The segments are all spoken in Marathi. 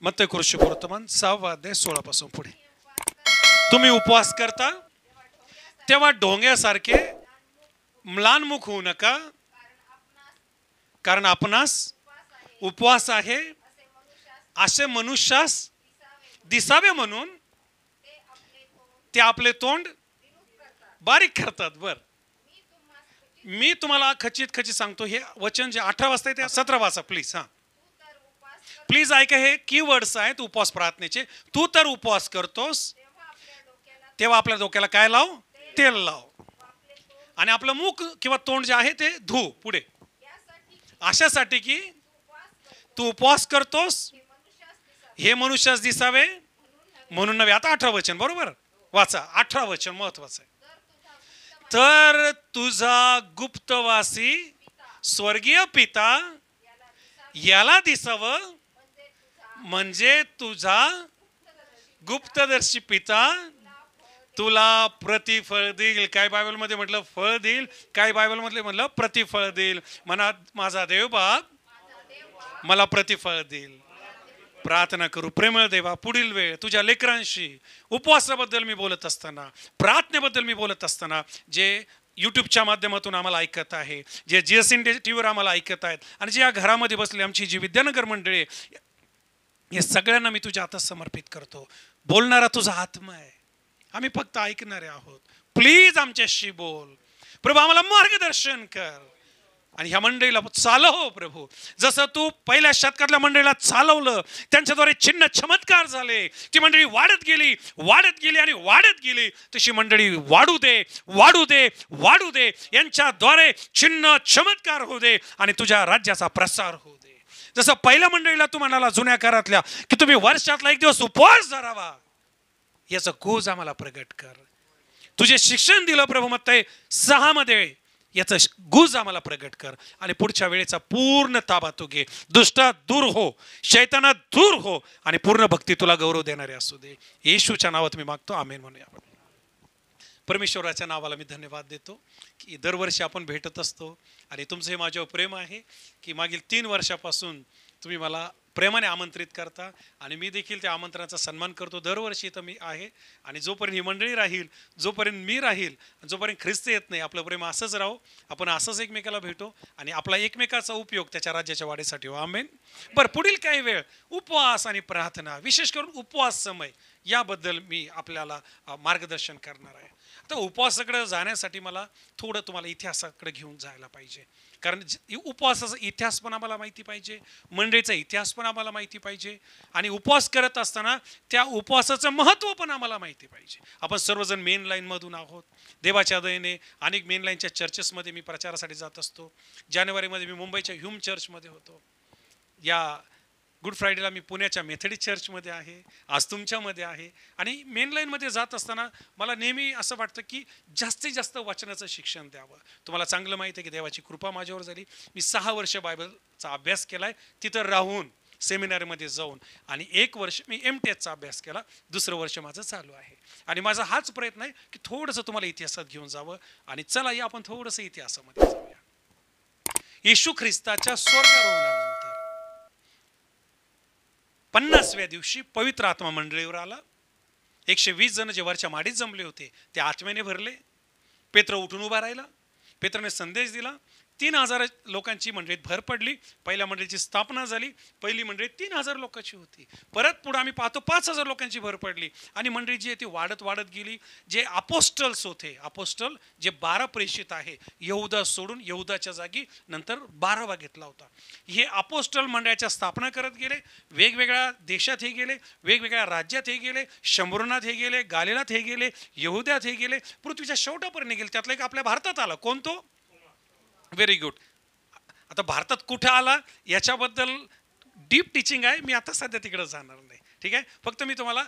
मत्तय कृष्णवर्तमान 6 अध्याय 16 पासून पुढे. तुम्ही उपवास करता तेव्हा ढोंग्यासारखे म्लानमुख होऊ नका, कारण आपणास उपवास आहे असे मनुष्यास दिसावे म्हणून ते आपले तोंड बारीक करतात. बर, मी तुम्हाला खचित सांगतो, हे वचन जे 18 वाजता ते 17 वाचा प्लीज. हा प्लीज ऐका, हे कीवर्ड्स आहेत उपवास प्रार्थनेचे. तू तर उपवास करतोस तेव्हा आपल्या डोक्याला काय लाव? तेल लाव. आणि आपलं मुख किंवा तोंड जे आहे ते धू. पुढे अशासाठी की तू उपवास करतोस हे मनुष्यास दिसावे म्हणून नव्हे. आता 18 वचन बरोबर वाचा. 18 वचन महत्वाचं आहे. तर तुझा गुप्तवासी स्वर्गीय पिता याला दिसावं, म्हणजे तुझा गुप्तदर्शी पिता तुला प्रतिफळ देईल. काय बायबल मध्ये म्हटलं फळ देईल, काय बायबल मध्ये म्हटलं प्रतिफळ देईल. म्हणा माझा देव बाप मला प्रतिफळ देईल. प्रार्थना करू. प्रेमळ देवा, पुढील वेळ तुझ्या लेकरांशी उपवासाबद्दल मी बोलत असताना, प्रार्थनेबद्दल मी बोलत असताना, जे यूट्यूबच्या माध्यमातून आम्हाला ऐकत आहे, जे GSN टीव्हीवर आम्हाला ऐकत आहेत, आणि जे या घरामध्ये बसले आमची जी विद्यानगर मंडळी, हे सगळ्यांना मी तुझ्या हातात समर्पित करतो. बोलणारा तुझा आत्मा आहे, आम्ही फक्त ऐकणारे आहोत. प्लीज आमच्याशी बोल प्रभू, आम्हाला मार्गदर्शन कर आणि ह्या मंडळीला चालव प्रभू. जसं तू पहिल्या शतकातल्या मंडळीला चालवलं, त्यांच्याद्वारे चिन्ह चमत्कार झाले, ती मंडळी वाढत गेली आणि वाढत गेली. तशी मंडळी वाढू दे, वाढू दे, वाढू दे. यांच्याद्वारे चिन्ह चमत्कार होऊ दे आणि तुझ्या राज्याचा प्रसार होऊ दे. जसं पहिल्या मंडळीला तू म्हणाला जुन्या काळातल्या की तुम्ही वर्षातला एक दिवस उपवास धरावा, याचं गोज आम्हाला प्रगट कर. तुझे शिक्षण दिलं प्रभू मत्तय 6 मध्ये, याचं गुज आम्हाला प्रगट कर आणि पुढच्या वेळेचा पूर्ण ताबा तू घे. दुष्टा दूर हो, शैताना दूर हो आणि पूर्ण भक्ती तुला गौरव देणारे असू दे. येशूच्या नावात मी मागतो, आमेन म्हणूया. परमेश्वराच्या नावाला मी धन्यवाद देतो की दरवर्षी आपण भेटत असतो आणि तुमचं हे माझ्यावर प्रेम आहे की मागील 3 वर्षापासून तुम्ही मला प्रेमाने आमंत्रित करता आणि मी देखील त्या आमंत्रणाचा सन्मान करतो. दरवर्षी इथं मी आहे आणि जोपर्यंत ही मंडळी राहील, जोपर्यंत मी राहील, जोपर्यंत ख्रिस्त येत नाही, आपलं प्रेम असंच राहो. आपण असंच एकमेकाला भेटो आणि आपला एकमेकाचा उपयोग त्याच्या राज्याच्या वाढीसाठी हो. आमेन. बरं, पुढील काही वेळ उपवास आणि प्रार्थना, विशेष करून उपवास समय, याबद्दल मी आपल्याला मार्गदर्शन करणार आहे. आता उपवासाकडे जाण्यासाठी मला थोडं तुम्हाला इतिहासाकडे घेऊन जायला पाहिजे, कारण उपवासाचा इतिहास पण आम्हाला माहिती पाहिजे, मंडळीचा इतिहास पण आम्हाला माहिती पाहिजे आणि उपवास करत असताना त्या उपवासाचं महत्त्व पण आम्हाला माहिती पाहिजे. आपण सर्वजण मेन लाईनमधून आहोत. देवाच्या दयेने अनेक मेन लाईनच्या चर्चेसमध्ये मी प्रचारासाठी जात असतो. जानेवारीमध्ये मी मुंबईच्या ह्यूम चर्चमध्ये होतो. या गुड फ्रायडेला मी पुण्याच्या मेथडिस्ट चर्चमध्ये आहे, आज तुमच्यामध्ये आहे. आणि मेन लाईनमध्ये जात असताना मला नेहमी असं वाटतं की जास्तीत जास्त वचनाचं शिक्षण द्यावं. तुम्हाला चांगलं माहिती आहे की देवाची कृपा माझ्यावर झाली. मी 6 वर्ष बायबलचा अभ्यास केला आहे, तिथं राहून सेमिनारमध्ये जाऊन, आणि 1 वर्ष मी MTechचा अभ्यास केला. 2रं वर्ष माझं चालू आहे आणि माझा हाच प्रयत्न आहे की थोडंसं तुम्हाला इतिहासात घेऊन जावं. आणि चला या आपण थोडंसं इतिहासामध्ये जाऊया. येशू ख्रिस्ताच्या स्वर्गारोहणानंतर 50व्या दिवशी पवित्र आत्मा मंडळीवर आला. 120 जण जे वरच्या माडीत जमले होते ते आत्म्याने भरले. पेत्र उठून उभा राहिला, पेत्राने संदेश दिला. 3000 लोकांची मंडळीत भर पडली. पहिल्या मंडळीची स्थापना झाली. पहिली मंडळी 3000 लोकांची होती. परत पुढे आम्ही पाहतो 5000 लोकांची भर पडली आणि मंडळी जी आहे ती वाढत वाढत गेली. जे अपोस्टल्स होते, अपोस्टल जे 12 प्रेषित आहे, यहुदा सोडून यहुदाच्या जागी नंतर 12वा घेतला होता. हे अपोस्टल मंडळाच्या स्थापना करत गेले. वेगवेगळ्या देशात हे गेले, वेगवेगळ्या राज्यात हे गेले, शंभरनाथ हे गेले, गालिलात हे गेले, यहुद्यात हे गेले, पृथ्वीच्या शेवटापर्यंत गेले. त्यातला एक आपल्या भारतात आला. कोण तो? Very good. आता भारतात कुठं आला याच्याबद्दल डीप टीचिंग आहे, मी आता सध्या तिकडे जाणार नाही. ठीक आहे, फक्त मी तुम्हाला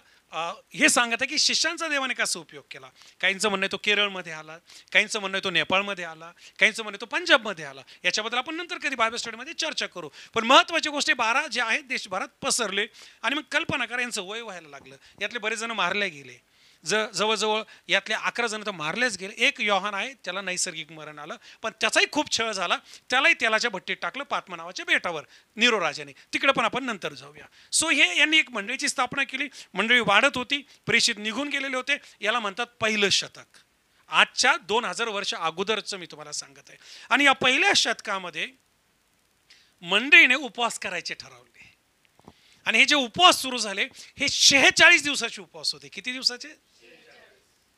हे सांगत आहे की शिष्यांचा देवाने कसा उपयोग केला. काहींचं म्हणणं आहे तो केरळमध्ये आला, काहींचं म्हणणं आहे तो नेपाळमध्ये आला, काहींचं म्हणणं आहे तो पंजाबमध्ये आला. याच्याबद्दल आपण नंतर कधी बायबल स्टडीमध्ये चर्चा करू. पण महत्त्वाची गोष्टी 12 जे आहेत देशभरात पसरले आणि मग कल्पना करा यांचं वय व्हायला लागलं. यातले बरेच जण मारले गेले. जवळजवळ यातले 11 जण तर मारलेच गेले. एक योहान आहे, त्याला नैसर्गिक मरण आलं, पण त्याचाही खूप छळ झाला. त्यालाही तेलाच्या भट्टीत टाकलं पात्मा नावाच्या बेटावर नीरो राजाने. तिकडे पण आपण नंतर जाऊया. सो हे यांनी एक मंडळीची स्थापना केली. मंडळी वाढत होती, प्रेषित निघून गेलेले होते. याला म्हणतात पहिलं शतक. आजच्या 2000 वर्ष अगोदरचं मी तुम्हाला सांगत आहे. आणि या पहिल्या शतकामध्ये मंडळीने उपवास करायचे ठरवले. आणि हे जे उपवास सुरू झाले हे 46 दिवसाचे उपवास होते. किती दिवसाचे?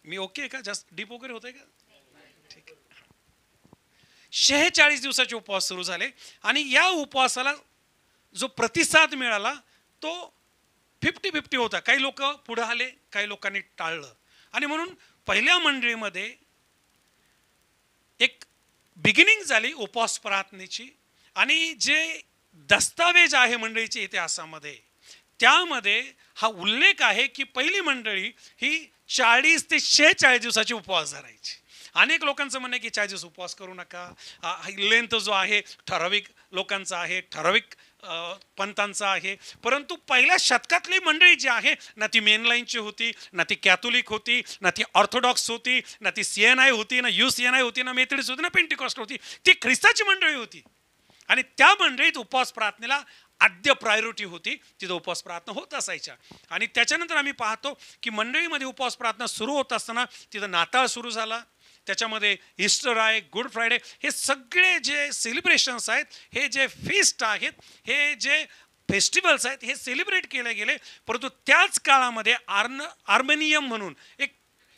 मी ओके का? जास्त डीप वगैरे होतंय का? ठीक आहे. 46 दिवसाचे उपवास सुरू झाले आणि या उपवासाला जो प्रतिसाद मिळाला तो 50-50 होता. काही लोक पुढे आले, काही लोकांनी टाळलं. आणि म्हणून पहिल्या मंडळीमध्ये एक बिगिनिंग झाली उपवास प्रार्थनेची. आणि जे दस्तावेज आहे मंडळीच्या इतिहासामध्ये त्यामध्ये हा उल्लेख आहे की पहिली मंडळी ही 40 ते 46 दिवसाचे उपवास धरायची. अनेक लोकांचं म्हणणं आहे की 40 दिवस उपवास करू नका. लेंथ जो आहे ठराविक लोकांचा आहे, ठराविक पंथांचा आहे. परंतु पहिल्या शतकातली मंडळी जी आहे ना ती मेनलाईनची होती, ना ती कॅथोलिक होती, ना ती ऑर्थोडॉक्स होती, ना ती CNI होती, ना UCNI होती, ना मेथडिस्ट होती, ना पेंटिकॉस्ट होती. ती ख्रिस्ताची मंडळी होती. आणि त्या मंडळीत उपवास प्रार्थनेला आद्य प्रायोरिटी होती. तिथं उपवास प्रार्थना होत असायच्या. आणि त्याच्यानंतर आम्ही पाहतो की मंडळीमध्ये उपवास प्रार्थना सुरू होत असताना तिथं नाताळ सुरू झाला. त्याच्यामध्ये ईस्टर आहे, गुड फ्रायडे, हे सगळे जे सेलिब्रेशन्स आहेत, हे जे फीस्ट आहेत, हे जे फेस्टिवल्स आहेत, हे सेलिब्रेट केले गेले. परंतु त्याच काळामध्ये आर्मेनियम म्हणून एक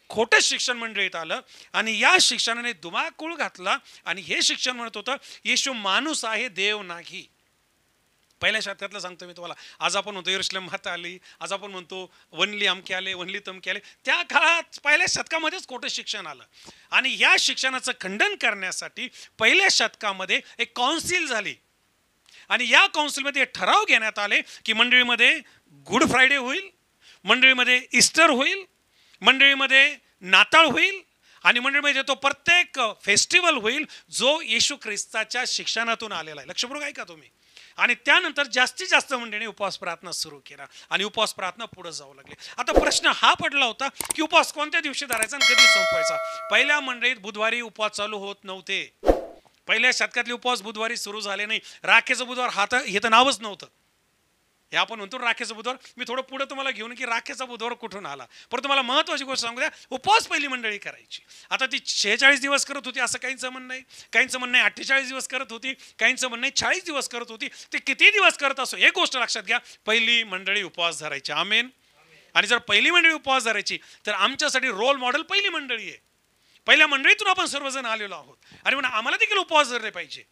खोटं शिक्षण मंडळीत आलं आणि या शिक्षणाने धुमाकूळ घातला. आणि हे शिक्षण म्हणत होतं येशू माणूस आहे, देव नाही. पहिल्या शतकातलं सांगतो मी तुम्हाला. आज आपण म्हणतो यरूशलेम माता आली, आज आपण म्हणतो वनली अमके आले, वनली तमके आले. त्या काळात पहिल्या शतकामध्येच खोटं शिक्षण आलं. आणि या शिक्षणाचं खंडन करण्यासाठी पहिल्या शतकामध्ये एक काउन्सिल झाली. आणि या काउन्सिलमध्ये ठराव घेण्यात आले की मंडळीमध्ये गुड फ्रायडे होईल, मंडळीमध्ये ईस्टर होईल, मंडळीमध्ये नाताळ होईल आणि मंडळीमध्ये तो प्रत्येक फेस्टिवल होईल जो येशू ख्रिस्ताच्या शिक्षणातून आलेला आहे. लक्षपूर्वक ऐका तुम्ही. आणि त्यानंतर जास्तीत जास्त मंडळीने उपवास प्रार्थना सुरू केला आणि उपवास प्रार्थना पुढे जाऊ लागले. आता प्रश्न हा पडला होता की उपवास कोणत्या दिवशी धरायचा आणि कधी संपवायचा. पहिल्या मंडळीत बुधवारी उपवास चालू होत नव्हते. पहिल्या शतकातले उपवास बुधवारी सुरू झाले नाही. राखेचं बुधवार हे तर नावच नव्हतं. हे आपण म्हणतो राखेचा बुधवार. मी थोडं पुढे तुम्हाला घेऊन की राखेचा बुधवार कुठून आला. परंतु तुम्हाला महत्त्वाची गोष्ट सांगू द्या, उपवास पहिली मंडळी करायची. आता ती 46 दिवस करत होती असं काहींचं म्हणणं नाही. काहींचं म्हणणं आहे 48 दिवस करत होती, काहींचं म्हणणं आहे 40 दिवस करत होती. ते किती दिवस करत असो एक गोष्ट लक्षात घ्या, पहिली मंडळी उपवास धरायची. आमेन. आणि जर पहिली मंडळी उपवास धरायची तर आमच्यासाठी रोल मॉडेल पहिली मंडळी आहे. पहिल्या मंडळीतून आपण सर्वजण आलेलो आहोत आणि म्हणून आम्हाला देखील उपवास धरले पाहिजे,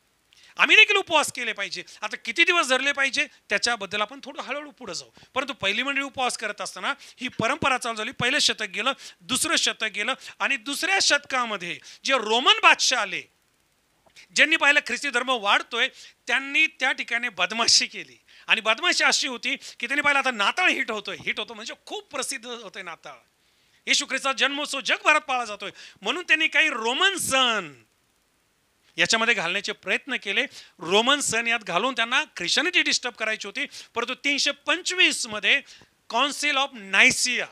आम्ही देखील उपवास केले पाहिजे. आता किती दिवस धरले पाहिजे त्याच्याबद्दल आपण थोडं हळूहळू पुढे जाऊ. परंतु पहिली मंडळी उपवास करत असताना ही परंपरा चालू झाली. पहिलं शतक गेलं, दुसरं शतक गेलं आणि दुसऱ्या शतकामध्ये जे रोमन बादशाह आले, ज्यांनी पाहिलं ख्रिस्ती धर्म वाढतोय, त्यांनी त्या ठिकाणी बदमाशी केली. आणि बदमाशी अशी होती की त्यांनी पाहिलं आता नाताळ हिट होतो म्हणजे खूप प्रसिद्ध होतोय नाताळ. येशू ख्रिस्ताचा जन्मोत्सव जगभरात पाळला जातोय. म्हणून त्यांनी काही रोमन सण याच्यामध्ये घालण्याचे प्रयत्न केले. रोमन सण यात घालून त्यांना ख्रिश्चनिटी डिस्टर्ब करायची होती. परंतु 325 मध्ये काउन्सिल ऑफ नायसिया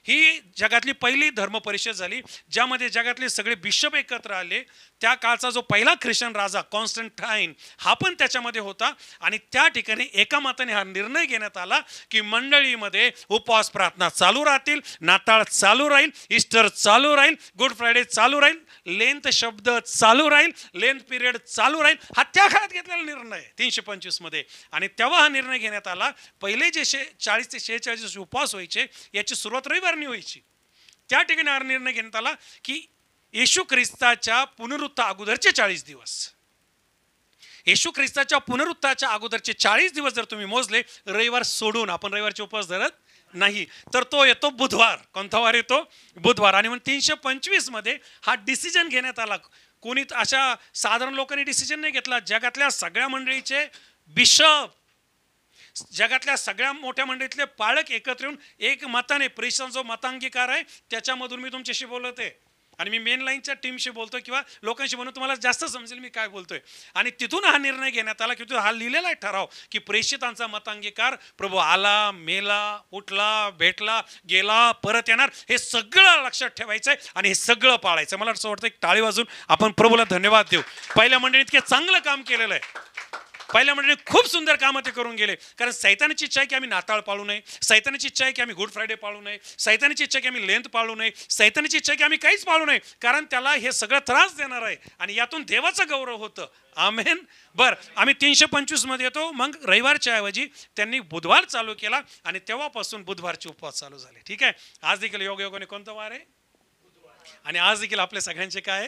ही जगातली पहिली धर्म परिषद झाली, ज्यामध्ये जगातले सगळे बिशप एकत्र आले. त्या काळचा जो पहिला ख्रिश्चन राजा कॉन्स्टंटाईन हा पण त्याच्यामध्ये होता. आणि त्या ठिकाणी एका मताने हा निर्णय घेण्यात आला की मंडळीमध्ये उपवास प्रार्थना चालू राहतील, नाताळ चालू राहील, ईस्टर चालू राहील, गुड फ्रायडे चालू राहील, लेंथ शब्द चालू राहील, लेंथ पिरियड चालू राहील. हा त्या काळात घेतलेला निर्णय 325 मध्ये. आणि तेव्हा हा निर्णय घेण्यात आला. पहिले जे 40 ते 46 उपवास व्हायचे याची सुरुवात रविवारनी व्हायची. त्या ठिकाणी हा निर्णय घेण्यात आला की येशू ख्रिस्ताच्या पुनरुत्था अगोदरचे 40 दिवस, येशू ख्रिस्ताच्या पुनरुत्थाच्या अगोदरचे 40 दिवस जर तुम्ही मोजले, रविवार सोडून, आपण रविवारचे उपवास धरत नाही, तर तो येतो बुधवार. कोणता वार येतो? बुधवार. आणि म्हणून 325 मध्ये हा डिसिजन घेण्यात आला. कोणी अशा साधारण लोकांनी डिसिजन नाही घेतला. जगातल्या सगळ्या मंडळीचे बिशप, जगातल्या सगळ्या मोठ्या मंडळीतले पालक एकत्र येऊन एक मताने, प्रेषण जो मतांगीकार आहे त्याच्यामधून मी तुमच्याशी बोलत आहे. आणि मी मेन लाईनच्या टीमशी बोलतो किंवा लोकांशी म्हणून तुम्हाला जास्त समजेल मी काय बोलतोय. आणि तिथून हा निर्णय घेण्यात आला की तो हा लिहिलेला आहे ठराव की प्रेषितांचा मतांगीकार, प्रभू आला, मेला, उठला, भेटला, गेला, परत येणार, हे सगळं लक्षात ठेवायचंय आणि हे सगळं पाळायचं. मला असं वाटतं एक टाळी वाजून आपण प्रभूला धन्यवाद देऊ. पहिल्या मंडळीत इतके चांगलं काम केलेलं आहे. पहिल्या मंडळीने खूप सुंदर कामं ते करून गेले. कारण सैतानाची इच्छा आहे की आम्ही नाताळ पाळू नये, सैतानाची इच्छा आहे की आम्ही गुड फ्रायडे पाळू नये, सैतानाची इच्छा आहे की आम्ही लेंथ पाळू नये, सैतानाची इच्छा आहे की आम्ही काहीच पाळू नये, कारण त्याला हे सगळं त्रास देणार आहे आणि यातून देवाचं गौरव होतं. आमेन. बरं, आम्ही 325 मध्ये येतो. मग रविवारच्या ऐवजी त्यांनी बुधवार चालू केला आणि तेव्हापासून बुधवारचे उपवास चालू झाले. ठीक आहे. आज देखील योगायोगाने कोणता वार आहे आणि आज देखील आपल्या सगळ्यांचे काय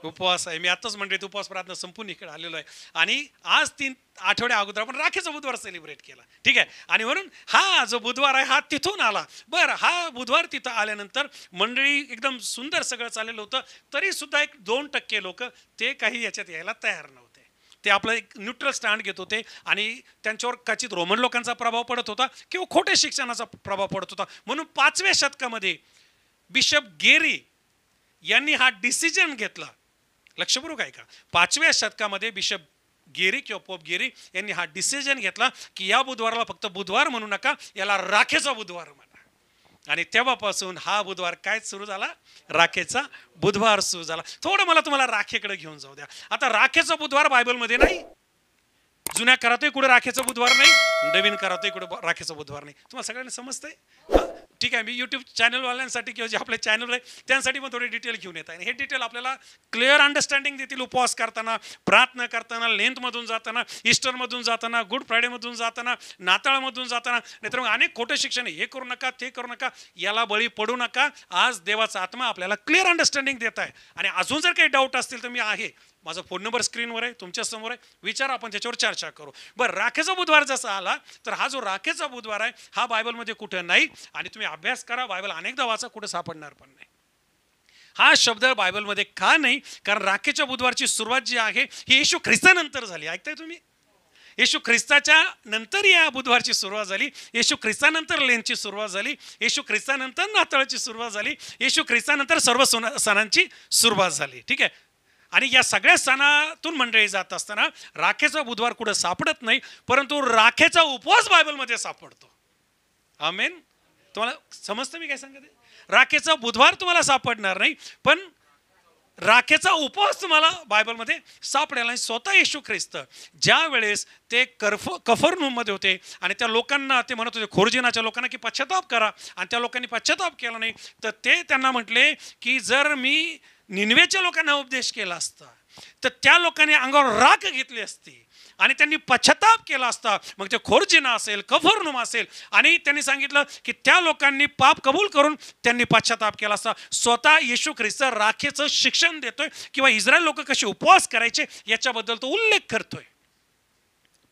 उपवास आहे. मी आताच म्हणते उपवास प्रार्थना संपून इकडे आलेलो आहे आणि आज 3 आठवड्या अगोदर आपण राखेचा बुधवार सेलिब्रेट केला. ठीक आहे. आणि म्हणून हा जो बुधवार आहे हा तिथून आला. बरं, हा बुधवार तिथं आल्यानंतर मंडळी एकदम सुंदर सगळं चाललेलं होतं, तरी सुद्धा एक 2% लोक ते काही याच्यात यायला तयार नव्हते. ते आपलं एक न्यूट्रल स्टँड घेत होते आणि त्यांच्यावर कदाचित रोमन लोकांचा प्रभाव पडत होता किंवा खोटे शिक्षणाचा प्रभाव पडत होता. म्हणून 5व्या शतकामध्ये बिशप गेरी यांनी हा डिसिजन घेतला. लक्षपूर्वक आहे का? 5व्या शतकामध्ये बिशप गेरी किंवा पोप गेरी यांनी हा डिसिजन घेतला की या बुधवाराला फक्त बुधवार म्हणू नका, याला राखेचा बुधवार म्हणा. आणि तेव्हापासून हा बुधवार काय सुरू झाला? राखेचा बुधवार सुरू झाला. थोडं मला तुम्हाला राखेकडे घेऊन जाऊ द्या. आता राखेचा बुधवार बायबलमध्ये नाही. जुन्या करातही कुठे राखेचा बुधवार नाही, नवीन करातही कुठे राखेचा बुधवार नाही. तुम्हाला सगळ्यांना समजतंय? ठीक आहे. मी यूट्यूब चॅनलवाल्यांसाठी किंवा जे आपले चॅनल आहे त्यांसाठी पण थोडी डिटेल घेऊन येत आहे. हे डिटेल आपल्याला क्लिअर अंडरस्टँडिंग देतील उपवास करताना, प्रार्थना करताना, लेंथमधून जाताना, ईस्टरमधून जाताना, गुड फ्रायडेमधून जाताना, नाताळमधून जाताना. नाहीतर मग अनेक खोटे शिक्षण, हे करू नका, ते करू नका, याला बळी पडू नका. आज देवाचा आत्मा आपल्याला क्लिअर अंडरस्टँडिंग देत आहे. आणि अजून जर काही डाऊट असतील तर मी आहे, माझा फोन नंबर स्क्रीनवर आहे, तुमच्या समोर आहे, विचार, आपण त्याच्यावर चर्चा करू. बरं, राखेचा बुधवार जसा आला तर हा जो राखेचा बुधवार आहे हा बायबलमध्ये कुठं नाही. आणि तुम्ही अभ्यास करा, बायबल अनेकदा वाचा, कुठं सापडणार पण नाही. हा शब्द बायबलमध्ये का नाही? कारण राखेच्या बुधवारची सुरुवात जी आहे ही येशू ख्रिस्तानंतर झाली. ऐकताय तुम्ही? येशू ख्रिस्ताच्या नंतर या बुधवारची सुरुवात झाली. येशू ख्रिस्तानंतर लेनची सुरुवात झाली. येशू ख्रिस्तानंतर नाताळची सुरुवात झाली. येशू ख्रिस्तानंतर सर्व सणांची सुरुवात झाली. ठीक आहे. आणि या सगळ्या सणातून मंडळी जात असताना राखेचा बुधवार कुठं सापडत नाही, परंतु राखेचा उपवास बायबलमध्ये सापडतो. आमेन. तुम्हाला समजतं मी काय सांगते? राखेचा बुधवार तुम्हाला सापडणार नाही, पण राखेचा उपवास तुम्हाला बायबलमध्ये सापडेल. आणि स्वतः येशू ख्रिस्त ज्या वेळेस ते कफरनहूममध्ये होते आणि त्या लोकांना ते म्हणत होते, खोरजिनाच्या लोकांना, की पश्चाताप करा, आणि त्या लोकांनी पश्चाताप केला नाही, तर ते त्यांना म्हटले की जर मी निनवेच्या लोकांना उपदेश केला असता तर त्या लोकांनी अंगावर राख घेतली असती आणि त्यांनी पश्चाताप केला असता. मग ते खोरजिना असेल, कफरनहूम असेल, आणि त्यांनी सांगितलं की त्या लोकांनी पाप कबूल करून त्यांनी पश्चाताप केला असता. स्वतः येशू ख्रिस्त राखेचं शिक्षण देतोय किंवा इस्रायल लोक कसे उपवास करायचे याच्याबद्दल तो उल्लेख करतोय.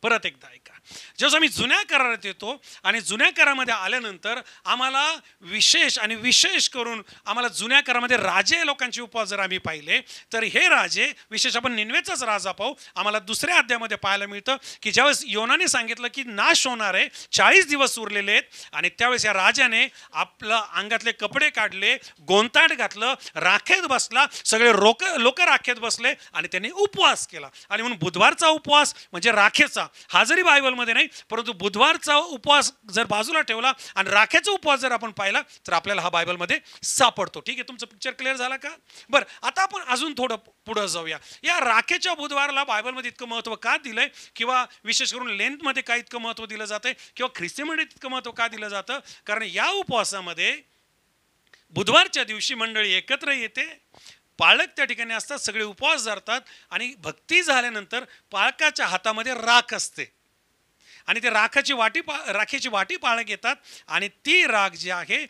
परत एकदा ऐका. जेव्हा आम्ही जुन्या करारात येतो आणि जुन्या करारामध्ये आल्यानंतर आम्हाला विशेष करून आम्हाला जुन्या करारामध्ये राजे लोकांचे उपवास जर आम्ही पाहिले तर हे राजे, विशेष आपण निनवेचाच राजा पाहू, आम्हाला दुसऱ्या अध्यायामध्ये पाहायला मिळतं की ज्यावेळेस योनाने सांगितलं की नाश होणार आहे, 40 दिवस उरलेले आहेत, आणि त्यावेळेस या राजाने आपलं अंगातले कपडे काढले, गोंताट घातलं, राखेत बसला, सगळे लोक राखेत बसले आणि त्यांनी उपवास केला. आणि म्हणून बुधवारचा उपवास म्हणजे राखेचा, हा जरी बायबलमध्ये नाही, परंतु बुधवारचा उपवास जर बाजूला ठेवला आणि राखेचा उपवास जर आपण पाहिला तर आपल्याला हा बायबलमध्ये सापडतो. ठीक आहे. तुमचं पिक्चर क्लिअर झाला का? बरं, आता आपण अजून थोडं पुढे जाऊया. या राखेच्या बुधवाराला बायबलमध्ये इतकं महत्त्व का दिलंय, किंवा विशेष करून लेंथमध्ये काय इतकं महत्त्व दिलं जातंय, किंवा ख्रिस्तीमध्ये इतकं महत्त्व का दिलं जातं? कारण या उपवासामध्ये बुधवारच्या दिवशी मंडळी एकत्र येते, पाळक त्या ठिकाणी असतात, सगळे उपवास धरतात, आणि भक्ती झाल्यानंतर पाळकाच्या हातामध्ये राख असते आणि ते राखेची वाटी पाळक येतात, आणि ती राख जी आहे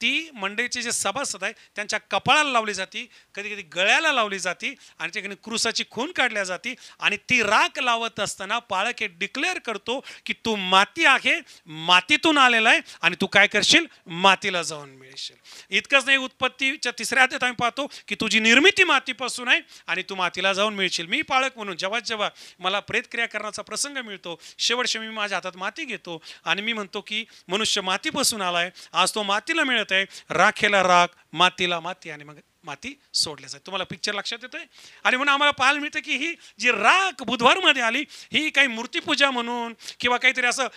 ती मंडळीचे जे सभासद आहे त्यांच्या कपाळाला लावली जाते, कधी कधी गळ्याला लावली जाते, आणि त्याकडे क्रूसाची खून काढल्या जाते. आणि ती राख लावत असताना पाळक हे डिक्लेअर करतो की तू माती आहे, मातीतून आलेला आहे, आणि तू काय करशील? मातीला जाऊन मिळशील. इतकंच नाही, उत्पत्तीच्या 3ऱ्या अध्यायात आम्ही पाहतो की तुझी निर्मिती मातीपासून आहे आणि तू मातीला जाऊन मिळशील. मी पाळक म्हणून जेव्हा मला प्रेतक्रिया करण्याचा प्रसंग मिळतो, शेवटशे मी माझ्या हातात माती घेतो आणि मी म्हणतो की मनुष्य मातीपासून आलाय, आज तो मातीला मिळत आहे, राखेला राख, मातीला माती, आणि मग माती सोडल्या जाते. तुम्हाला पिक्चर लक्षात येतोय? आणि म्हणून आम्हाला पाहायला मिळतं की ही जी राख बुधवारमध्ये आली ही काही मूर्तीपूजा म्हणून किंवा काहीतरी असं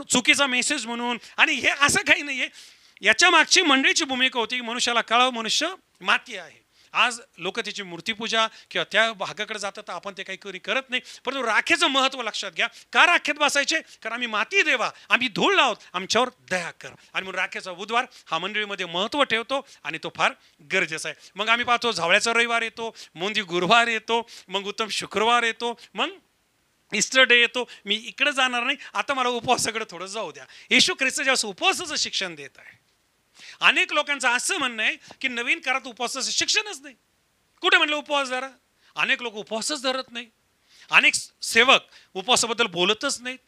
चुकीचा मेसेज म्हणून, आणि हे असं काही नाही आहे. याच्या मागची मंडळीची भूमिका होती की मनुष्याला कळावं मनुष्य माती आहे. आज लोक त्याची मूर्तीपूजा किंवा त्या भागाकडे जातात, तर आपण ते काही कधी करत नाही. परंतु राखेचं महत्त्व लक्षात घ्या. का राखेत बसायचे? कारण आम्ही माती देवा, आम्ही धूळ लावत, आमच्यावर दया कर. आणि म्हणून राखेचा बुधवार हा मंडळीमध्ये महत्त्व ठेवतो आणि तो फार गरजेचा आहे. मग आम्ही पाहतो झावळ्याचा रविवार येतो, मोंदी गुरुवार येतो, मग उत्तम शुक्रवार येतो, मग ईस्टर डे येतो. मी इकडे जाणार नाही, आता मला उपवासाकडे थोडं जाऊ द्या. येशू ख्रिस्त ज्यावेळेस उपवासाचं शिक्षण देत आहे, अनेक लोकांचं असं म्हणणं आहे की नवीन काळात उपवासाचं शिक्षणच नाही. कुठे म्हणलं उपवास धरा? अनेक लोक उपवासच धरत नाही. अनेक सेवक उपवासाबद्दल बोलतच नाहीत.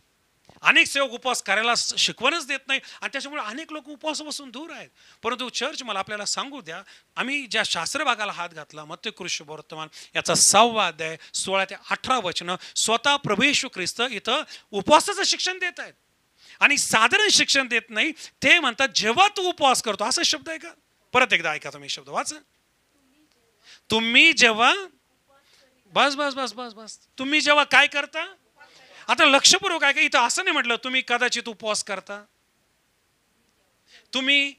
अनेक सेवक उपवास करायला शिकवणच देत नाही, आणि त्याच्यामुळे अनेक लोक उपवासापासून दूर आहेत. परंतु चर्च मला आपल्याला सांगू द्या, आम्ही ज्या शास्त्र भागाला हात घातला, मत्ती कृष्ण वर्तमान याचा 6वा अध्याय 16 ते 18 वचनं, स्वतः प्रभू येशू ख्रिस्त इथं उपवासाचं शिक्षण देत आहेत. आणि साधारण शिक्षण देत नाही, ते म्हणतात जेव्हा तू उपवास करतो. असा शब्द आहे का? परत एकदा ऐका तुम्ही शब्द वाचा. तुम्ही जेव्हा बस बस बस बस बस तुम्ही जेव्हा काय करता? आता लक्षपूर्वक आहे का? इथं असं नाही म्हटलं तुम्ही कदाचित उपवास करता, तुम्ही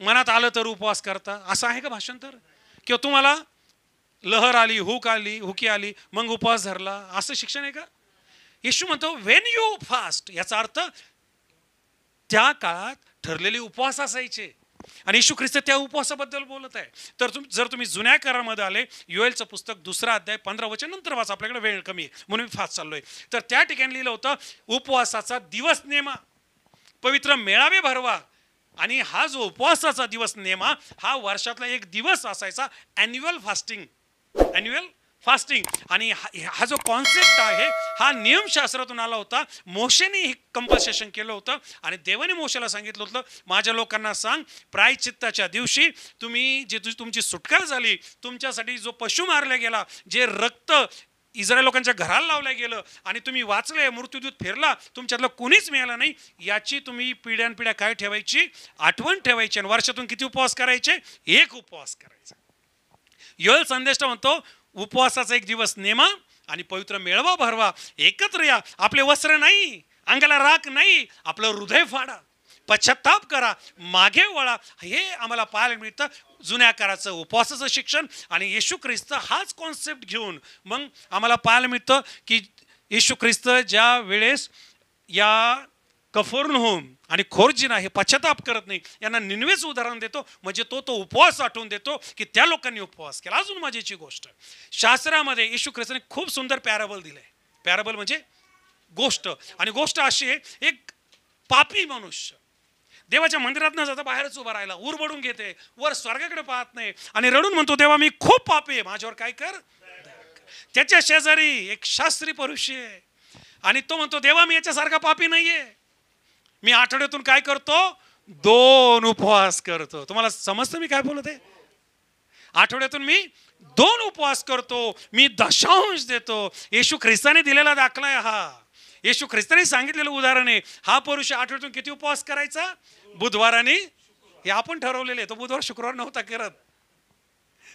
मनात आलं तर उपवास करता, असं आहे का भाषांतर? किंवा तुम्हाला लहर आली, हुकी आली मग उपवास धरला, असं शिक्षण आहे का? येशू म्हणतो व्हेन यू फास्ट, याचा अर्थ त्या काळात ठरलेले उपवास असायचे, आणि येशू ख्रिस्त त्या उपवासाबद्दल बोलत आहे. तर जर तुम्ही जुन्या करारामध्ये आले, योएलचं पुस्तक 2 अध्याय 15 वचन नंतर वाचा, आपल्याकडे वेळ कमी आहे म्हणून मी फास्ट चाललोय. तर त्या ठिकाणी लिहिलं होतं उपवासाचा दिवस नेमा, पवित्र मेळावे भरवा. आणि हा जो उपवासाचा दिवस नेमा हा वर्षातला एक दिवस असायचा, ॲन्युअल फास्टिंग. आणि हा जो कॉन्सेप्ट आहे हा नियमशास्त्रातून आला होता. मोशेने हे कंपल्सेशन केलं होतं, आणि देवाने मोशेला सांगितलं होतं माझ्या लोकांना सांग, प्रायश्चित्ताच्या दिवशी तुम्ही जे तुमची सुटका झाली, तुमच्यासाठी जो पशु मारला गेला, जे रक्त इस्रायल लोकांच्या घराला लावलं गेलं आणि तुम्ही वाचले, मृत्यूदूत फिरला, तुमच्यातलं कोणीच मिळालं नाही, याची तुम्ही पिढ्यानपिढ्या काय ठेवायची? आठवण ठेवायची. आणि वर्षातून किती उपवास करायचे? एक उपवास करायचा. योएल संदेश म्हणतो उपवासाचा एक दिवस नेमा आणि पवित्र मेळावा भरवा. एकत्र या, आपले वस्त्र नाही, अंगाला राख नाही, आपलं हृदय फाडा, पश्चाताप करा, मागे वळा. हे आम्हाला पाहायला मिळतं जुन्या काळाचं उपवासाचं शिक्षण. आणि येशू ख्रिस्त हाच कॉन्सेप्ट घेऊन मग आम्हाला पाहायला मिळतं की येशू ख्रिस्त ज्या वेळेस या कफरनहूम आणि खोरजीन हे पश्चाताप करत नाही, यांना निनवेच उदाहरण देतो, म्हणजे तो उपवास आठवून देतो की त्या लोकांनी उपवास केला. अजून मजेची गोष्ट, शास्त्रामध्ये येशू ख्रिस्ताने खूप सुंदर पॅराबल दिलंय. पॅराबल म्हणजे गोष्ट, आणि गोष्ट अशी आहे, एक पापी मनुष्य देवाच्या मंदिरात न जाता बाहेरच उभा राहिला, उरबडून घेते, वर स्वर्गाकडे पाहत नाही आणि रडून म्हणतो देवा मी खूप पापी आहे, माझ्यावर काय कर. त्याच्या शेजारी एक शास्त्री पुरुष आहे आणि तो म्हणतो देवा मी याच्यासारखा पापी नाहीये, मी आठवड्यातून काय करतो? 2 उपवास करतो. तुम्हाला समजतं मी काय बोलत आहे? आठवड्यातून मी 2 उपवास करतो, मी दशांश देतो. येशू ख्रिस्ताने दिलेला दाखला आहे हा. येशू ख्रिस्ताने सांगितलेलं उदाहरण आहे. हा पुरुष आठवड्यातून किती उपवास करायचा? बुधवार आणि हे आपण ठरवलेले. तो बुधवार शुक्रवार नव्हता करत.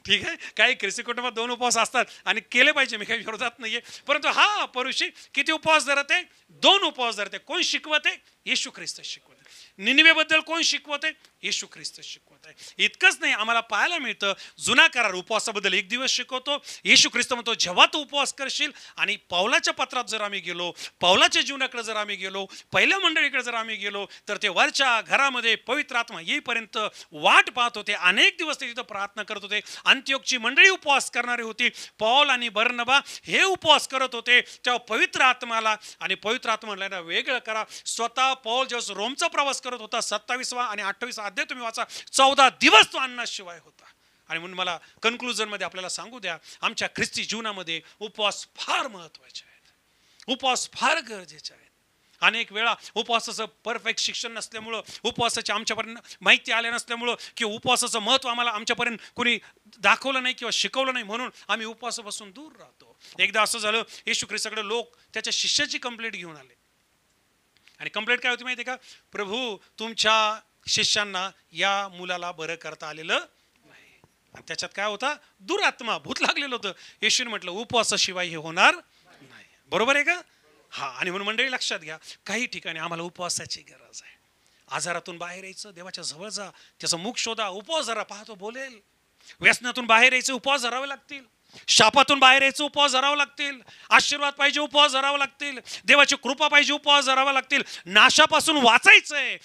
ठीक आहे, काही ख्रिस्ती कुटुंबात 2 उपवास असतात आणि केले पाहिजे, मी काही विरोधात नाहीये. परंतु हा पुरुष किती उपवास धरत आहे? 2 उपवास धरते. कोण शिकवत आहे? येशू ख्रिस्त शिकवत आहे. निनिवेबद्दल कोण शिकवत आहे? येशू ख्रिस्त शिकवत आहे. इतकंच नाही, आम्हाला पाहायला मिळतं जुना करार उपवासाबद्दल एक दिवस शिकवतो. येशू ख्रिस्त म्हणतो जेव्हा तू उपवास करशील. आणि पावलाच्या पत्रात जर आम्ही गेलो, पावलाच्या जीवनाकडे जर आम्ही गेलो, पहिल्या मंडळीकडे जर आम्ही गेलो, तर ते वरच्या घरामध्ये पवित्र आत्मा येईपर्यंत वाट पाहत होते. अनेक दिवस ते तिथं प्रार्थना करत होते. अंत्योकची मंडळी उपवास करणारी होती. पौल आणि बर्नबा हे उपवास करत होते. तेव्हा पवित्र आत्माला, आणि पवित्र आत्मा म्हणल्याला वेगळं करा. स्वतः पौल जेव्हा रोमचा प्रवास करत होता, 27वा आणि 28वा अध्याय तुम्ही वाचा, 14 दिवस तो अन्नाशिवाय होता. आणि म्हणून मला कन्क्लुजन मध्ये आपल्याला सांगू द्या, आमच्या ख्रिस्ती जीवनामध्ये उपवास फार महत्वाचे आहेत, उपवास फार गरजेचे आहेत. अनेक वेळा उपवासाचं परफेक्ट शिक्षण नसल्यामुळं, उपवासाची आमच्यापर्यंत माहिती आल्या नसल्यामुळं, किंवा उपवासाचं महत्त्व आम्हाला आमच्यापर्यंत कोणी दाखवलं नाही किंवा शिकवलं नाही, म्हणून आम्ही उपवासापासून दूर राहतो. एकदा असं झालं, येशू ख्रिस्ताकडे लोक त्याच्या शिष्याची कंप्लेंट घेऊन आले. आणि कंप्लेंट काय होती माहिती आहे का? प्रभू तुमच्या शिष्यांना या मुलाला बरं करता आलेलं नाही. आणि त्याच्यात काय होता? दुरात्मा, भूत लागलेलं होतं. येशूने म्हटलं उपवासाशिवाय हे होणार नाही. बरोबर आहे का? हा. आणि म्हणून मंडळी लक्षात घ्या, काही ठिकाणी आम्हाला उपवासाची गरज आहे. आजारातून बाहेर यायचं, देवाच्या जवळ जा, त्याचं मुख शोधा, उपवास धरा, पाहतो बोलेल. व्यसनातून बाहेर यायचं, उपवास धरावे लागतील. शापातून बाहेर यायचं, उपवास धरावे लागतील. आशीर्वाद पाहिजे, उपवास धरावे लागतील. देवाची कृपा पाहिजे, उपवास धरावे लागतील. नाशापासून वाचायचंय,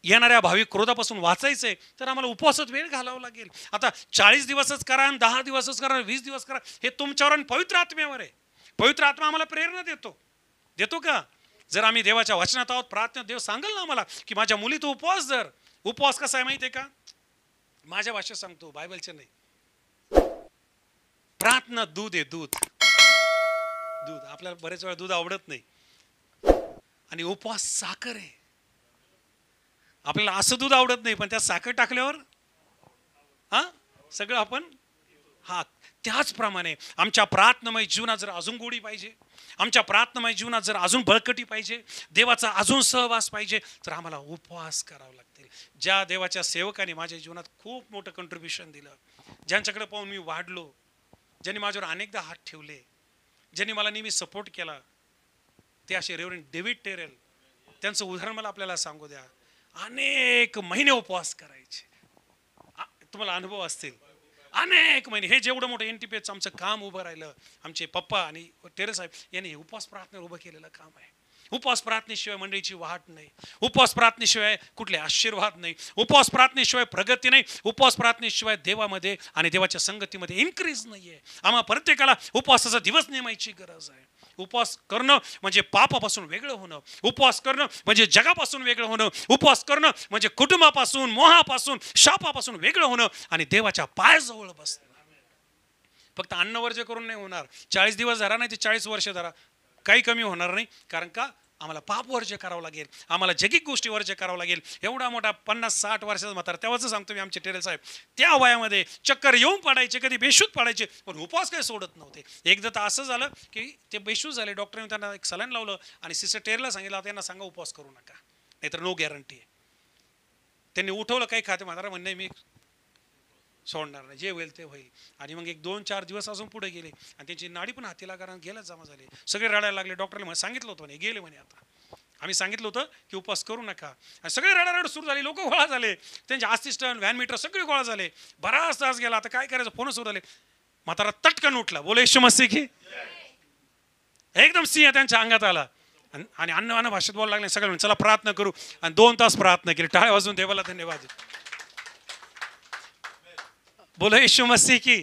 येणाऱ्या भावी क्रोधापासून वाचायचंय, तर आम्हाला उपवासात वेळ घालावा लागेल. आता 40 दिवसच करा, 10 दिवसच करा, 20 दिवस करा, हे तुमच्यावर आणि पवित्र आत्म्यावर आहे. पवित्र आत्मा आम्हाला प्रेरणा देतो का? जर आम्ही देवाच्या वचनात आहोत, प्रार्थना, देव सांगेल ना आम्हाला की माझ्या मुली तू उपवास धर. उपवास कसा आहे माहिती आहे का? माझ्या भाषेत सांगतो, बायबलचे नाही. प्रार्थना दूध आहे, दूध. आपल्याला बरेच वेळा दूध आवडत नाही. आणि उपवास साखर आहे. आपल्याला असं दूध आवडत नाही, पण त्यात साखर टाकल्यावर सगळं आपण त्याचप्रमाणे आमच्या प्रार्थनामय जीवनात जर अजून गोडी पाहिजे, आमच्या प्रार्थनामय जीवनात जर अजून बळकटी पाहिजे, देवाचा अजून सहवास पाहिजे, तर आम्हाला उपवास करावा लागतील. ज्या देवाच्या सेवकाने माझ्या जीवनात खूप मोठं कंट्रीब्युशन दिलं, ज्यांच्याकडे पाहून मी वाढलो, ज्यांनी माझ्यावर अनेकदा हात ठेवले, ज्यांनी मला नेहमी सपोर्ट केला, ते असे रेव्हरंड डेव्हिड टेरेल. त्यांचं उदाहरण मला आपल्याला सांगू द्या. अनेक महिने उपवास करायचे. तुम्हाला अनुभव असतील. अनेक महिने. हे जेवढं मोठं NTPH आमचं काम उभं राहिलं, आमचे पप्पा आणि टेरे साहेब यांनी उपवास प्रार्थनेवर उभं केलेलं काम आहे. उपवास प्रार्थनेशिवाय मंडळीची वाट नाही. उपवास प्रार्थनेशिवाय कुठले आशीर्वाद नाही. उपवास प्रार्थनेशिवाय प्रगती नाही. उपवास प्रार्थनेशिवाय देवामध्ये आणि देवाच्या संगतीमध्ये इन्क्रीज नाहीये. आम्हाला प्रत्येकाला उपवासाचा दिवस नेमायची गरज आहे. उपवास करणं म्हणजे पापापासून वेगळं होणं. उपवास करणं म्हणजे जगापासून वेगळं होणं. उपवास करणं म्हणजे कुटुंबापासून, मोहापासून, शापापासून वेगळं होणं आणि देवाच्या पायाजवळ बसणं. फक्त अन्न वर्ज्य करून नाही होणार. 40 दिवस धरा, नाही ते 40 वर्ष धरा, काही कमी होणार नाही. कारण का? आम्हाला पाप वर्ज्य करावं लागेल, आम्हाला जगिक गोष्टी वर्ज्य करावं लागेल. एवढा मोठा 50-60 वर्षाचा म्हातारा, तेव्हाच सांगतो मी, आमचे टेरेल साहेब त्या वयामध्ये चक्कर येऊन पडायचे, कधी बेशुद्ध पडायचे, पण उपवास काही सोडत नव्हते. एकदा तर असं झालं की ते बेशुद्ध झाले. डॉक्टरने त्यांना एक सलाईन लावलं आणि सिस्टर टेरेलला सांगितलं, त्यांना सांगा उपवास करू नका, नाहीतर नो गॅरंटी आहे. त्यांनी उठवलं, काही खाते म्हातारा म्हणणे मी सोडणार नाही, जे होईल ते होईल. आणि मग 1-2-4 दिवस अजून पुढे गेले आणि त्यांची नाडी पण हातीला कारण गेला जमा झाली. सगळे रडायला लागले. डॉक्टरला सांगितलं होतं म्हणे, गेले म्हणे. आता आम्ही सांगितलं होतं की उपवास करू नका. आणि सगळे रडारड सुरू झाली. लोक गोळा झाले, त्यांचे असिस्टंट, व्हॅन मीटर सगळे गोळा झाले. बराच तास गेला. आता काय करायचं, फोन सुरू झाले. म्हातारा तटकन उठला, बोले येशू मसीह की. एकदम सिंह त्यांच्या अंगात आला आणि अन्न भाषेत बोलायला लागले. सगळं चला प्रार्थना करू. आणि 2 तास प्रार्थना केली. टाळ्या वाजून देवाला धन्यवाद. बोलो येशू मसीह की.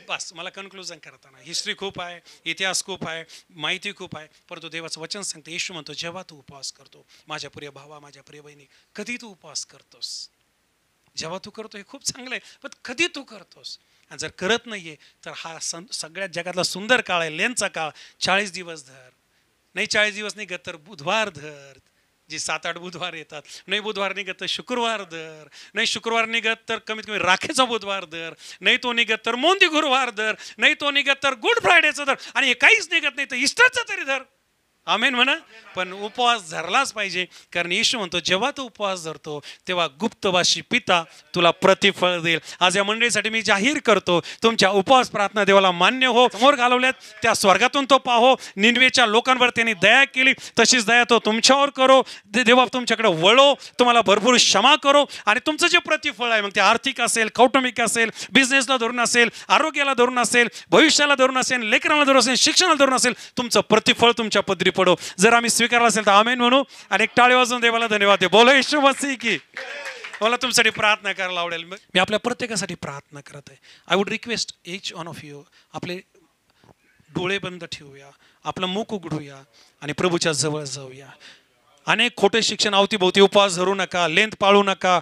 बस मला कन्क्लुजन करताना, हिस्ट्री खूप आहे, इतिहास खूप आहे, माहिती खूप आहे, परंतु देवाचं वचन सांगते, येशू म्हणतो, जेव्हा तू उपवास करतो, माझ्या प्रिय भावा, माझ्या प्रिय बहिणी, कधी तू उपवास करतोस? जेव्हा तू करतो हे खूप चांगलं आहे, पण कधी तू करतोस? आणि जर करत नाहीये तर हा सगळ्यात जगातला सुंदर काळ आहे, लेनचा काळ. 40 दिवस धर, नाही 40 दिवस निघत तर बुधवार धर, जे 7-8 बुधवार येतात. नाही बुधवार निघत तर शुक्रवार धर, नाही शुक्रवार निघत तर कमीत कमी राखेचा बुधवार धर, नाही तो निघत तर मोंदी गुरुवार धर, नाही तो निघत तर गुड फ्रायडेचा धर, आणि हे काहीच निघत नाही तर ईस्टरचा तरी धर. आमेन म्हणा. पण उपवास धरलाच पाहिजे, कारण येशू म्हणतो, जेव्हा तू उपवास धरतो तेव्हा गुप्तवासी पिता तुला प्रतिफळ देईल. आज या मंडळीसाठी मी जाहीर करतो, तुमच्या उपवास प्रार्थना देवाला मान्य हो. समोर घालवल्यात त्या स्वर्गातून तो पाहो. निनवेच्या लोकांवर त्यांनी दया केली, तशीच दया तो तुमच्यावर करो. देवा तुमच्याकडे वळो, तुम्हाला भरपूर क्षमा करो, आणि तुमचं जे प्रतिफळ आहे, मग ते आर्थिक असेल, कौटुंबिक असेल, बिझनेसला धरून असेल, आरोग्याला धरून असेल, भविष्याला धरून असेल, लेकराला धरून असेल, शिक्षणाला धरून असेल, तुमचं प्रतिफळ तुमच्या पदरी पडो. जर आम्ही स्वीकारला असेल तर आमेन म्हणू आणि एक टाळी वाजवून देवाला धन्यवाद दे. बोलो येशू मसीह की. मला तुमच्यासाठी प्रार्थना करायला आवडेल. मी आपल्या प्रत्येकासाठी प्रार्थना करत आहे. I would request each one of you, आपले डोळे बंद ठेवूया, आपलं मुख उघडूया आणि प्रभूच्या जवळ जाऊया. अनेक खोटे शिक्षण अवतीभोवती, उपवास धरू नका, लेंथ पाळू नका,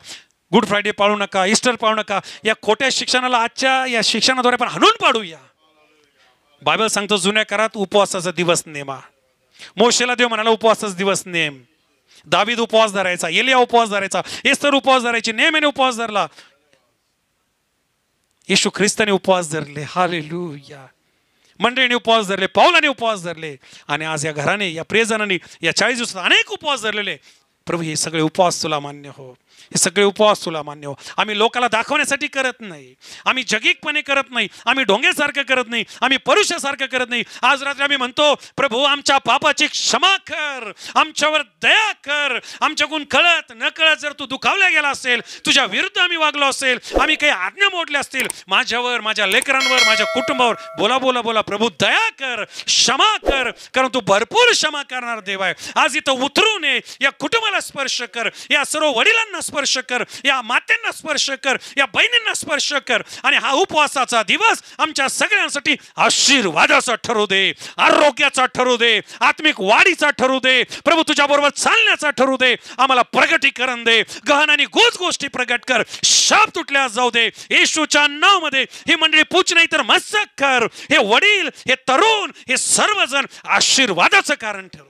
गुड फ्रायडे पाळू नका, ईस्टर पाळू नका. या खोट्या शिक्षणाला आजच्या या शिक्षणाद्वारे आपण हाणून पाडूया. बायबल सांगतो, जुन्या काळात उपवासाचा दिवस नेमा. मोशेला देव म्हणाला उपवासाचा दिवस नेम. दावीद उपवास धरायचा, एलिया उपवास धरायचा, एस्तर उपवास धरायची, नेहमीने उपवास धरला. येशू ख्रिस्ताने उपवास धरले. हालेलुया. मंडळीने उपवास धरले, पाऊलाने उपवास धरले, आणि आज या घराने, या प्रियजनांनी या 40 दिवसात अनेक उपवास धरलेले. प्रभू हे सगळे उपवास तुला मान्य हो, हे सगळे उपवास तुला मान्य हो. आम्ही लोकाला दाखवण्यासाठी करत नाही, आम्ही जगिकपणे करत नाही, आम्ही ढोंगेसारखं करत नाही, आम्ही परुषासारखं करत नाही. आज रात्री आम्ही म्हणतो प्रभू आमच्या पापाची क्षमा कर, आमच्यावर दया कर. आमच्याकडून कळत न कळत जर तू दुखावल्या गेला असेल, तुझ्या विरुद्ध आम्ही वागलो असेल, आम्ही काही आज्ञा मोडल्या असतील माझ्यावर, माझ्या लेकरांवर, माझ्या कुटुंबावर, बोला बोला बोला प्रभू दया कर, क्षमा कर, कारण तू भरपूर क्षमा करणार देव आहे. आज इथं उतरून ये, या कुटुंबाला स्पर्श कर, या सर्व वडिलांना स्पर्श कर, या मात्यांना स्पर्श कर, या बहिणींना स्पर्श कर. आणि हा उपवासाचा दिवस आमच्या सगळ्यांसाठी आशीर्वादाचा ठरू दे, आरोग्याचा ठरू दे, आत्मिक वाढीचा ठरू दे प्रभू, तुझ्या बरोबर चालण्याचा ठरू दे. आम्हाला प्रगटीकरण दे, गहन आणि गोज गोष्टी प्रगट कर, शाप तुटल्या जाऊ दे येशूच्या नावामध्ये. ही मंडळी पूज नाही तर मस्तक कर. हे वडील, हे तरुण, हे सर्वजण आशीर्वादाचं कारण ठरू.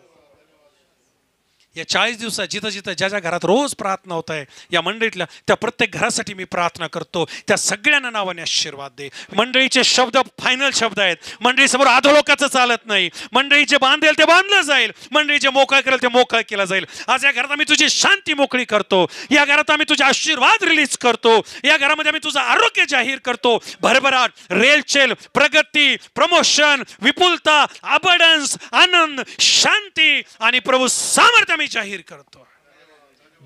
या 40 दिवसात जिथं जिथं ज्या ज्या घरात रोज प्रार्थना होत आहे, या मंडळीतल्या त्या प्रत्येक घरासाठी मी प्रार्थना करतो. त्या सगळ्यांना नावाने आशीर्वाद दे. मंडळीचे शब्द फायनल शब्द आहेत. मंडळीसमोर अधोलोकाचं चालत नाही. मंडळी जे बांधेल ते बांधलं जाईल, मंडळी जे मोकळं करेल ते मोकळं केलं जाईल. आज या घरात आम्ही तुझी शांती मोकळी करतो, या घरात आम्ही तुझे आशीर्वाद रिलीज करतो, या घरामध्ये आम्ही तुझं आरोग्य जाहीर करतो. भरभराट, रेलचेल, प्रगती, प्रमोशन, विपुलता, अबंडन्स, आनंद, शांती आणि प्रभू सामर्थ्य आम्ही जाहीर करतो.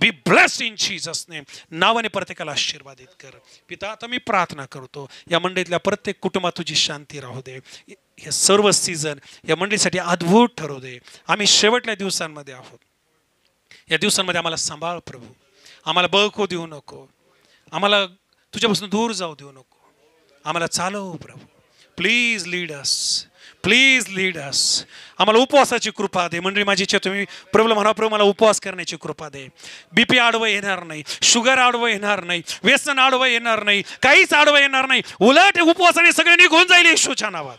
Be blessed in Jesus name. नावाने प्रत्येकाला आशीर्वादित कर. पिता आता मी प्रार्थना करतो, या मंडळीतल्या प्रत्येक कुटुंबात तुझी शांती राहू दे. हे सर्व सीझन या मंडळीसाठी अद्भुत ठरू दे. आम्ही शेवटल्या दिवसांमध्ये आहोत, या दिवसांमध्ये आम्हाला सांभाळ प्रभू. आम्हाला बळकू देऊ नको, आम्हाला तुझ्यापासून दूर जाऊ देऊ नको. आम्हाला चालव प्रभू. Please lead us, please lead us. आम्हाला उपवासाची कृपा दे. मंडळी माझी इच्छा तुम्ही प्रभूला म्हणा, प्रभू मला उपवास करण्याची कृपा दे. बीपी आडवं येणार नाही, शुगर आडवं येणार नाही, व्यसन आडवं येणार नाही, काहीच आडवं येणार नाही. उलट उपवासाने सगळे निघून जाईल येशूच्या नावात.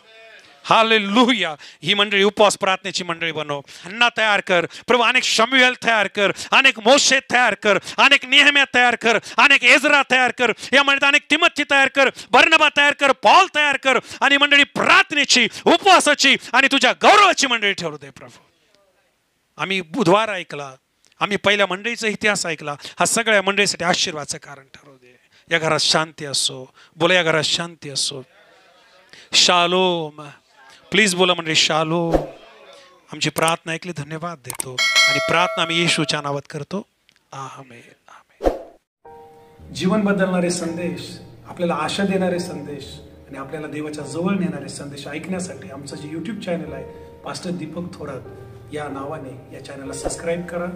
हालेलुया. ही मंडळी उपवास प्रार्थनेची मंडळी बनव. हन्ना तयार कर प्रभू, अनेक शमूएल तयार कर, अनेक मोशे तयार कर, अनेक नेहम्या तयार कर, अनेक एजरा तयार कर, या मंडळीत अनेक तिमोथी तयार कर, बर्नबा तयार कर, पौल तयार कर. आणि मंडळी प्रार्थनेची, उपवासाची आणि तुझ्या गौरवाची मंडळी ठरू दे प्रभू. आम्ही बुधवार ऐकला, आम्ही पहिल्या मंडळीचा इतिहास ऐकला. हा सगळ्या मंडळीसाठी आशीर्वादाचं कारण ठरू दे. या घरात शांती असो, बोला या घरात शांती असो. शालोम. प्लीज बोला म्हणजे शालोम. आमची प्रार्थना ऐकली, धन्यवाद देतो आणि प्रार्थना आम्ही येशूच्या नावात करतो. आमेन, आमेन. जीवन बदलणारे संदेश, आपल्याला आशा देणारे संदेश आणि आपल्याला देवाच्या जवळ नेणारे संदेश ऐकण्यासाठी आमचं जे यूट्यूब चॅनल आहे पास्टर दीपक थोरात या नावाने, या चॅनलला सबस्क्राईब करा,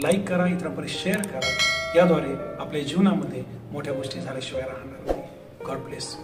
लाईक करा, इतरांपर्यंत शेअर करा. याद्वारे आपल्या जीवनामध्ये मोठ्या गोष्टी झाल्याशिवाय राहणार नाही. God bless.